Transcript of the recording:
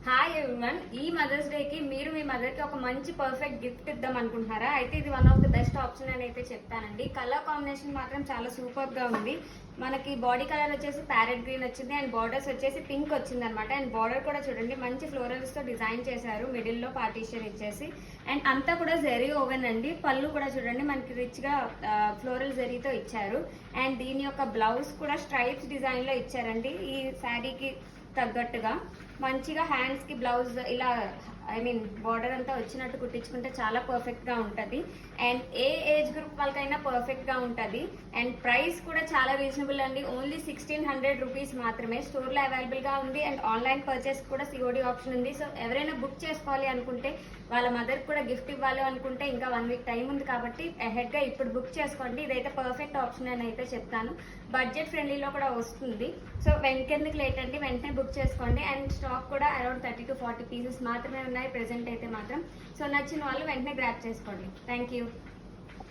Hi everyone. ఈ mothers డేకి మీరు మీ మదర్కి ఒక మంచి పర్ఫెక్ట్ గిఫ్ట్ ఇద్దాం అనుకుంటున్నారా? అయితే ఇది one of the best option అని అయితే చెప్తానండి. కలర్ కాంబినేషన్ మాత్రం చాలా సూపర్గా ఉంది. మనకి బాడీ కలర్ వచ్చేసి ప్యారెట్ గ్రీన్ వచ్చింది అండ్ బార్డర్స్ వచ్చేసి పింక్ వచ్చింది అనమాట. అండ్ బార్డర్ కూడా చూడండి మంచి ఫ్లోరల్స్తో డిజైన్ చేశారు, మిడిల్లో పార్టీషన్ ఇచ్చేసి. అండ్ అంతా కూడా జెరీ ఓవెన్ అండి. పళ్ళు కూడా చూడండి మనకి రిచ్గా ఫ్లోరల్ జెరీతో ఇచ్చారు. అండ్ దీని యొక్క బ్లౌజ్ కూడా స్ట్రైప్స్ డిజైన్లో ఇచ్చారండి. ఈ శారీకి తగ్గట్టుగా మంచిగా హ్యాండ్స్కి బ్లౌజ్ ఇలా బార్డర్ అంతా వచ్చినట్టు కుట్టించుకుంటే చాలా పర్ఫెక్ట్గా ఉంటుంది. అండ్ ఏ ఏజ్ గ్రూప్ వాళ్ళకైనా పర్ఫెక్ట్గా ఉంటుంది. అండ్ ప్రైస్ కూడా చాలా రీజనబుల్ అండి. ఓన్లీ 1600 రూపీస్ మాత్రమే. స్టోర్లో అవైలబుల్గా ఉంది అండ్ ఆన్లైన్ పర్చేస్ కూడా COD ఆప్షన్ ఉంది. సో ఎవరైనా బుక్ చేసుకోవాలి అనుకుంటే, వాళ్ళ మదర్కి కూడా గిఫ్ట్ ఇవ్వాలి అనుకుంటే ఇంకా 1 వీక్ టైం ఉంది కాబట్టి అహెడ్గా ఇప్పుడు బుక్ చేసుకోండి. ఇదైతే పర్ఫెక్ట్ ఆప్షన్ అని అయితే చెప్తాను. బడ్జెట్ ఫ్రెండ్లీలో కూడా వస్తుంది. సో వెంటనే లేట్ అండి, వెంటనే బుక్ చేసుకోండి. అండ్ స్టాక్ కూడా అరౌండ్ 30 to 40 పీసెస్ మాత్రమే ఉన్నాయి ప్రెసెంట్ అయితే మాత్రం. సో నచ్చిన వాళ్ళు వెంటనే గ్రాప్ చేసుకోండి. Thank you.